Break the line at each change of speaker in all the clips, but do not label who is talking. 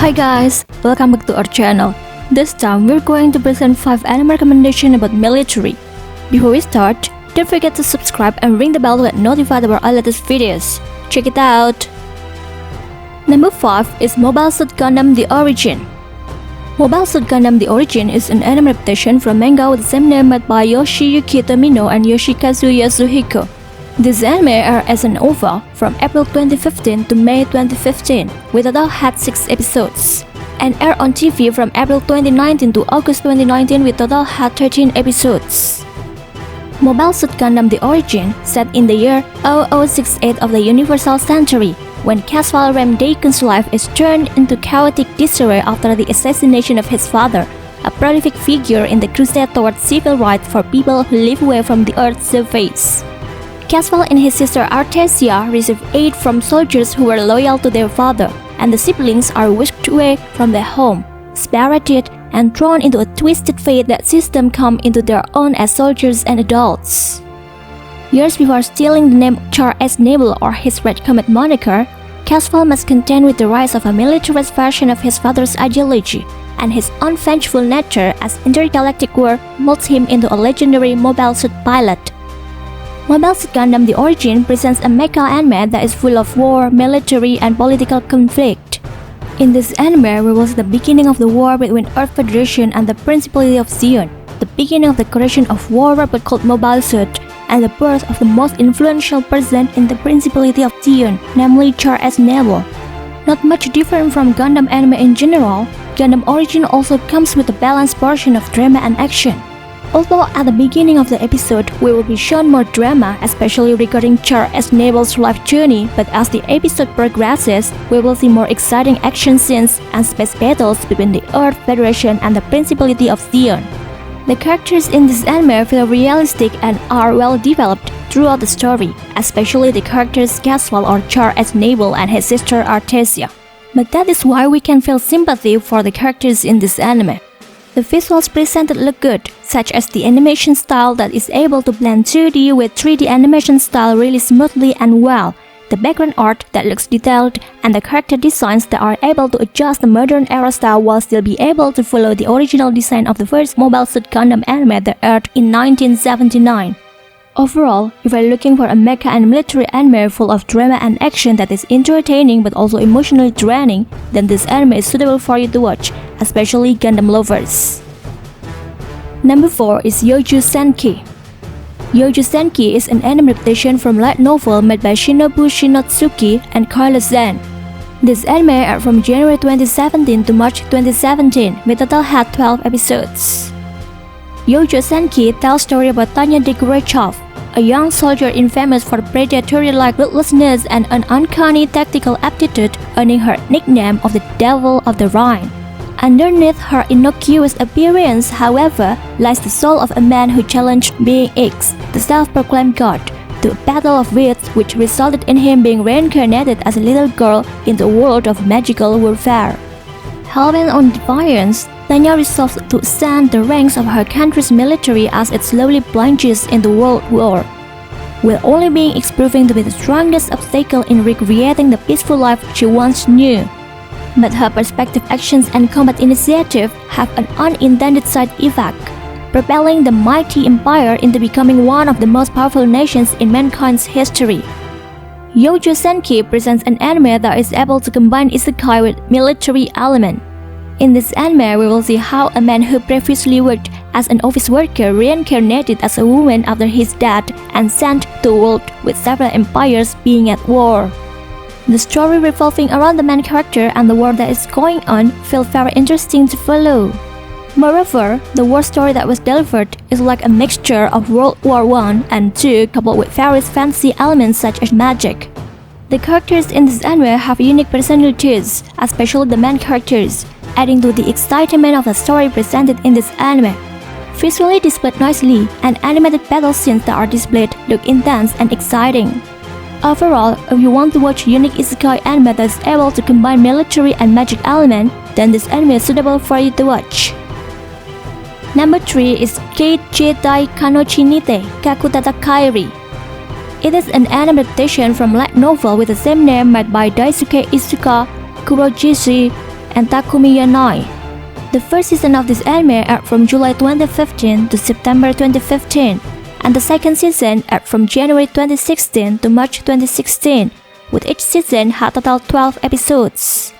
Hi guys, welcome back to our channel. This time we're going to present 5 anime recommendations about military. Before we start, don't forget to subscribe and ring the bell to get notified about our latest videos. Check it out! Number 5 is Mobile Suit Gundam The Origin. Mobile Suit Gundam The Origin is an anime adaptation from manga with the same name made by Yoshiyuki Tomino and Yoshikazu Yasuhiko. This anime aired as an OVA from April 2015 to May 2015, with a total had 6 episodes, and aired on TV from April 2019 to August 2019 with total had 13 episodes. Mobile Suit Gundam The Origin set in the year 0068 of the Universal Century, when casual Rem Dakon's life is turned into chaotic disarray after the assassination of his father, a prolific figure in the crusade towards civil rights for people who live away from the Earth's surface. Caswell and his sister Artesia receive aid from soldiers who were loyal to their father, and the siblings are whisked away from their home, spirited, and thrown into a twisted fate that sees them come into their own as soldiers and adults. Years before stealing the name Char S. Nebel or his Red Comet moniker, Caswell must contend with the rise of a militarist version of his father's ideology, and his unvengeful nature as intergalactic war molds him into a legendary mobile suit pilot. Mobile Suit Gundam The Origin presents a mecha anime that is full of war, military, and political conflict. In this anime, we will see the beginning of the war between Earth Federation and the Principality of Zion, the beginning of the creation of war robot called Mobile Suit, and the birth of the most influential person in the Principality of Zion, namely Char S. Nebel. Not much different from Gundam anime in general, Gundam Origin also comes with a balanced portion of drama and action. Although at the beginning of the episode, we will be shown more drama, especially regarding Char S. Nebel's life journey, but as the episode progresses, we will see more exciting action scenes and space battles between the Earth Federation and the Principality of Zion. The characters in this anime feel realistic and are well developed throughout the story, especially the characters Caswell or Char S. Nebel and his sister Artesia. But that is why we can feel sympathy for the characters in this anime. The visuals presented look good, such as the animation style that is able to blend 2D with 3D animation style really smoothly and well, the background art that looks detailed, and the character designs that are able to adjust the modern era style while still be able to follow the original design of the first Mobile Suit Gundam anime that aired in 1979. Overall, if you're looking for a mecha and military anime full of drama and action that is entertaining but also emotionally draining, then this anime is suitable for you to watch, especially Gundam lovers. Number 4 is Yochu Senki. Yochu Senki is an anime adaptation from light novel made by Shinobu Shinotsuki and Carlos Zen. This anime aired from January 2017 to March 2017, with a total had 12 episodes. Yochu Senki tells story about Tanya Degorachov, a young soldier infamous for predatory-like ruthlessness and an uncanny tactical aptitude, earning her nickname of the Devil of the Rhine. Underneath her innocuous appearance, however, lies the soul of a man who challenged Being X, the self-proclaimed god, to a battle of wits which resulted in him being reincarnated as a little girl in the world of magical warfare. Hell-bent on defiance, Tanya resolves to ascend the ranks of her country's military as it slowly plunges into world war, with only Being X proving to be the strongest obstacle in recreating the peaceful life she once knew. But her perspective actions and combat initiative have an unintended side effect, propelling the mighty empire into becoming one of the most powerful nations in mankind's history. Yochu Senki presents an anime that is able to combine isekai with military element. In this anime, we will see how a man who previously worked as an office worker reincarnated as a woman after his death and sent to a world with several empires being at war. The story revolving around the main character and the war that is going on feels very interesting to follow. Moreover, the war story that was delivered is like a mixture of World War I and II coupled with various fantasy elements such as magic. The characters in this anime have unique personalities, especially the main characters, adding to the excitement of the story presented in this anime. Visually displayed nicely, and animated battle scenes that are displayed look intense and exciting. Overall, if you want to watch unique isekai anime that is able to combine military and magic element, then this anime is suitable for you to watch. Number 3 is Jieitai Kanochi nite Kaku Tatakaeri. It is an anime adaptation from light novel with the same name made by Daisuke Iizuka, Kurojishi, and Takumi Yanai. The first season of this anime aired from July 2015 to September 2015, and the second season aired from January 2016 to March 2016, with each season had a total of 12 episodes.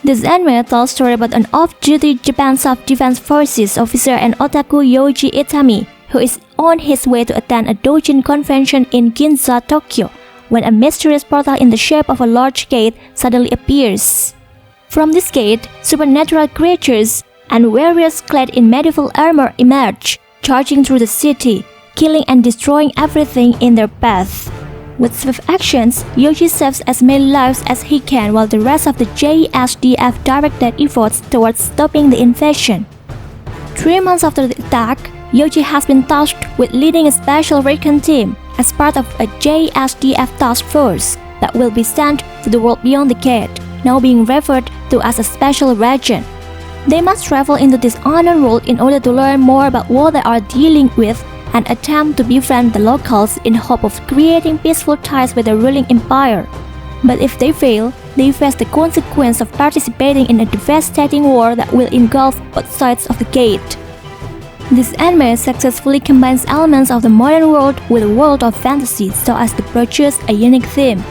This anime tells a story about an off-duty Japan Self-Defense Forces officer and otaku Yoji Itami, who is on his way to attend a doujin convention in Ginza, Tokyo, when a mysterious portal in the shape of a large gate suddenly appears. From this gate, supernatural creatures and warriors clad in medieval armor emerge, charging through the city, killing and destroying everything in their path. With swift actions, Yoji saves as many lives as he can while the rest of the JSDF direct their efforts towards stopping the invasion. 3 months after the attack, Yoji has been tasked with leading a special recon team as part of a JSDF task force that will be sent to the world beyond the gate, now being referred to as a special region. They must travel into this unknown world in order to learn more about what they are dealing with and attempt to befriend the locals in hope of creating peaceful ties with the ruling empire. But if they fail, they face the consequence of participating in a devastating war that will engulf both sides of the gate. This anime successfully combines elements of the modern world with a world of fantasy so as to produce a unique theme.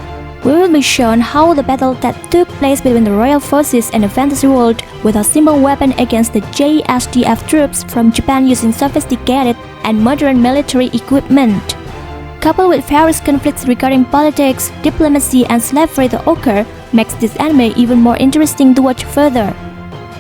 We will be shown how the battle that took place between the royal forces and the fantasy world with a simple weapon against the JSDF troops from Japan using sophisticated and modern military equipment. Coupled with various conflicts regarding politics, diplomacy, and slavery that occur, makes this anime even more interesting to watch further.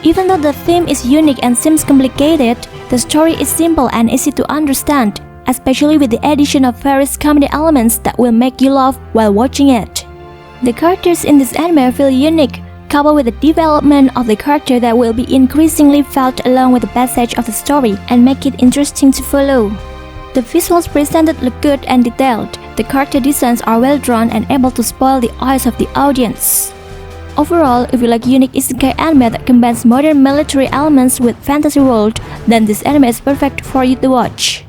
Even though the theme is unique and seems complicated, the story is simple and easy to understand, especially with the addition of various comedy elements that will make you laugh while watching it. The characters in this anime feel unique, coupled with the development of the character that will be increasingly felt along with the passage of the story and make it interesting to follow. The visuals presented look good and detailed. The character designs are well drawn and able to spoil the eyes of the audience. Overall, if you like unique isekai anime that combines modern military elements with fantasy world, then this anime is perfect for you to watch.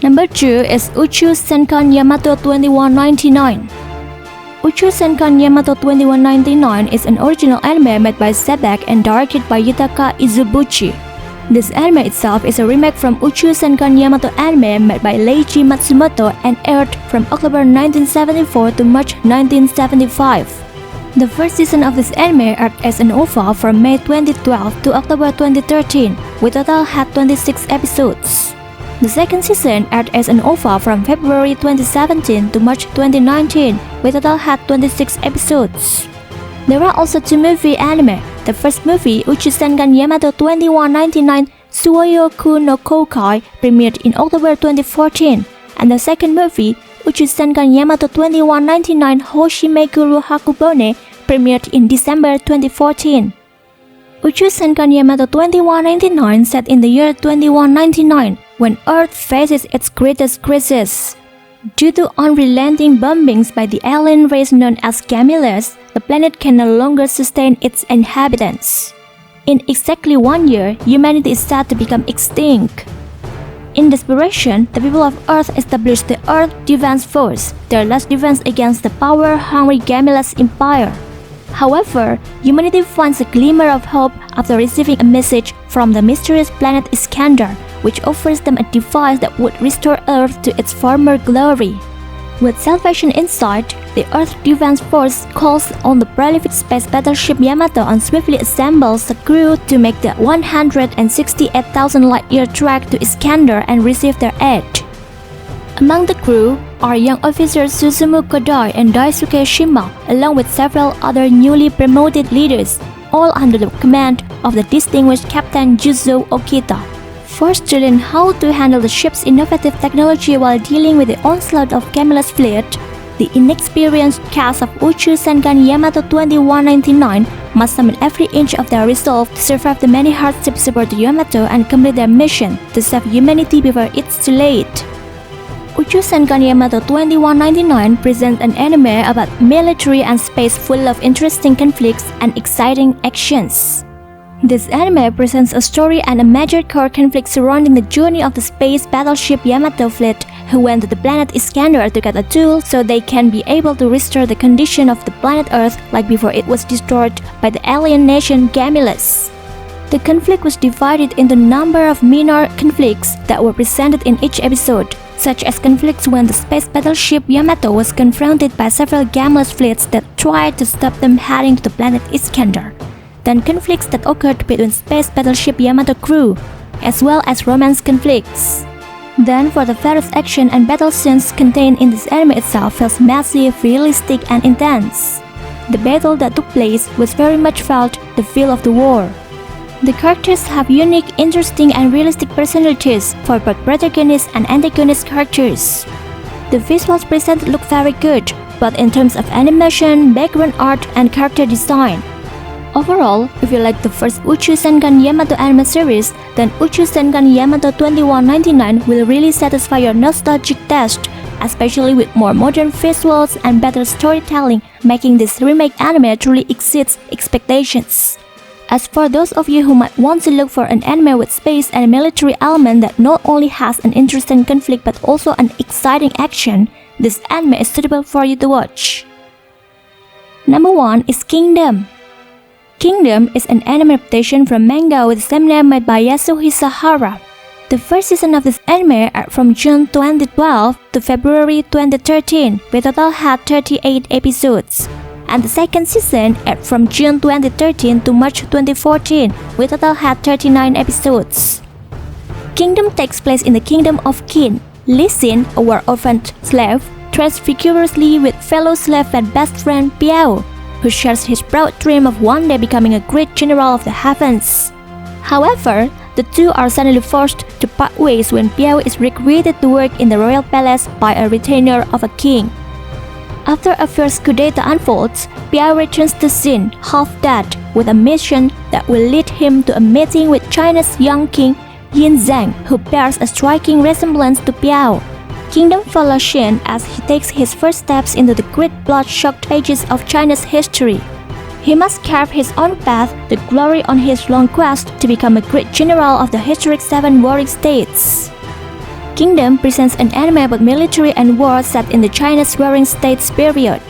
Number 2 is Uchu Senkanyamato 2199. Uchu Senkanyamato 2199 is an original anime made by Sebek and directed by Yutaka Izubuchi. This anime itself is a remake from Uchu Senkanyamato anime made by Leiji Matsumoto and aired from October 1974 to March 1975. The first season of this anime aired as an OVA from May 2012 to October 2013, with total had 26 episodes. The second season aired as an OVA from February 2017 to March 2019, with total had 26 episodes. There are also 2 movie anime. The first movie, Uchu Senkanyamato 2199 Suoyoku no Koukai, premiered in October 2014, and the second movie, Uchu Senkanyamato 2199 Hoshimekuru Hakubone, premiered in December 2014. Uchu Senkanyamato 2199 set in the year 2199, when Earth faces its greatest crisis. Due to unrelenting bombings by the alien race known as Gamilers, the planet can no longer sustain its inhabitants. In exactly 1 year, humanity is said to become extinct. In desperation, the people of Earth established the Earth Defense Force, their last defense against the power-hungry Gamilers Empire. However, humanity finds a glimmer of hope after receiving a message from the mysterious planet Iskandar, which offers them a device that would restore Earth to its former glory. With salvation in sight, the Earth Defense Force calls on the prolific space battleship Yamato and swiftly assembles a crew to make the 168,000 light-year trek to Iskandar and receive their aid. Among the crew are young officers Susumu Kodai and Daisuke Shima, along with several other newly promoted leaders, all under the command of the distinguished Captain Juzo Okita. Forced to learn how to handle the ship's innovative technology while dealing with the onslaught of Gamilers' fleet, the inexperienced cast of Uchu Senkanyamato 2199 must summon every inch of their resolve to survive the many hardships aboard the Yamato and complete their mission to save humanity before it's too late. Uchu Senkanyamato 2199 presents an anime about military and space full of interesting conflicts and exciting actions. This anime presents a story and a major core conflict surrounding the journey of the space battleship Yamato fleet, who went to the planet Iskander to get a tool so they can be able to restore the condition of the planet Earth like before it was destroyed by the alien nation Gamilus. The conflict was divided into a number of minor conflicts that were presented in each episode, such as conflicts when the space battleship Yamato was confronted by several Gamilus fleets that tried to stop them heading to the planet Iskander. Then conflicts that occurred between space battleship Yamato crew, as well as romance conflicts. Then for the various action and battle scenes contained in this anime itself feels massive, realistic and intense. The battle that took place was very much felt the feel of the war. The characters have unique, interesting and realistic personalities for both protagonist and antagonist characters. The visuals presented look very good, both in terms of animation, background art and character design. Overall, if you like the first Uchu Senkanyamato anime series, then Uchu Senkanyamato 2199 will really satisfy your nostalgic taste, especially with more modern visuals and better storytelling, making this remake anime truly exceeds expectations. As for those of you who might want to look for an anime with space and military element that not only has an interesting conflict but also an exciting action, this anime is suitable for you to watch. Number 1 is Kingdom. Kingdom is an anime adaptation from manga with the same name made by Yasuhisa Hara. The first season of this anime aired from June 2012 to February 2013, with total had 38 episodes. And the second season aired from June 2013 to March 2014, with total had 39 episodes. Kingdom takes place in the kingdom of Qin. Lee Sin, a war-orphaned slave, trades vigorously with fellow slave and best friend Piao, who shares his proud dream of one day becoming a great general of the heavens. However, the two are suddenly forced to part ways when Piao is recruited to work in the royal palace by a retainer of a king. After a fierce coup d'etat unfolds, Piao returns to Xin, half dead, with a mission that will lead him to a meeting with China's young king Yin Zhang, who bears a striking resemblance to Piao. Kingdom follows Xin as he takes his first steps into the great blood-shocked pages of China's history. He must carve his own path to glory on his long quest to become a great general of the historic Seven Warring States. Kingdom presents an anime about military and war set in the China's Warring States period.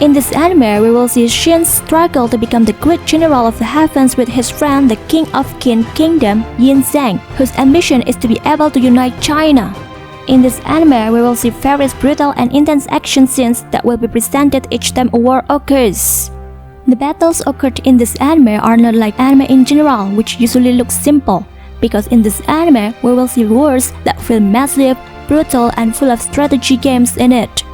In this anime, we will see Xin's struggle to become the great general of the heavens with his friend, the King of Qin Kingdom, Yin Zhang, whose ambition is to be able to unite China. In this anime, we will see various brutal and intense action scenes that will be presented each time a war occurs. The battles occurred in this anime are not like anime in general, which usually looks simple, because in this anime, we will see wars that feel massive, brutal, and full of strategy games in it.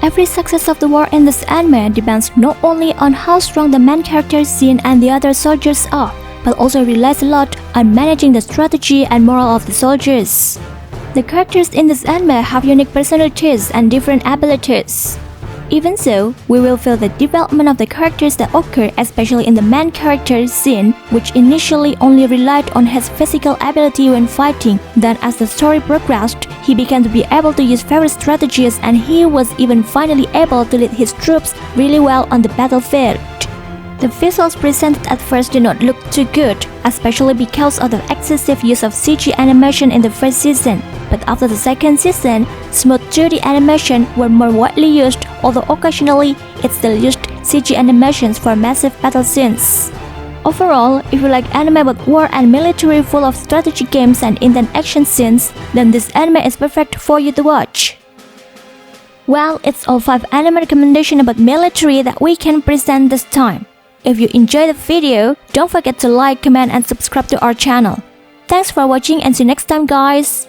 Every success of the war in this anime depends not only on how strong the main character Xin and the other soldiers are, but also relies a lot on managing the strategy and morale of the soldiers. The characters in this anime have unique personalities and different abilities. Even so, we will feel the development of the characters that occur, especially in the main character Xin, which initially only relied on his physical ability when fighting. Then as the story progressed, he began to be able to use various strategies and he was even finally able to lead his troops really well on the battlefield. The visuals presented at first did not look too good, especially because of the excessive use of CG animation in the first season. But after the second season, smooth 2D animation were more widely used, although occasionally it still used CG animations for massive battle scenes. Overall, if you like anime about war and military full of strategy games and intense action scenes, then this anime is perfect for you to watch. Well, it's all 5 anime recommendations about military that we can present this time. If you enjoyed the video, don't forget to like, comment and subscribe to our channel. Thanks for watching and see you next time guys!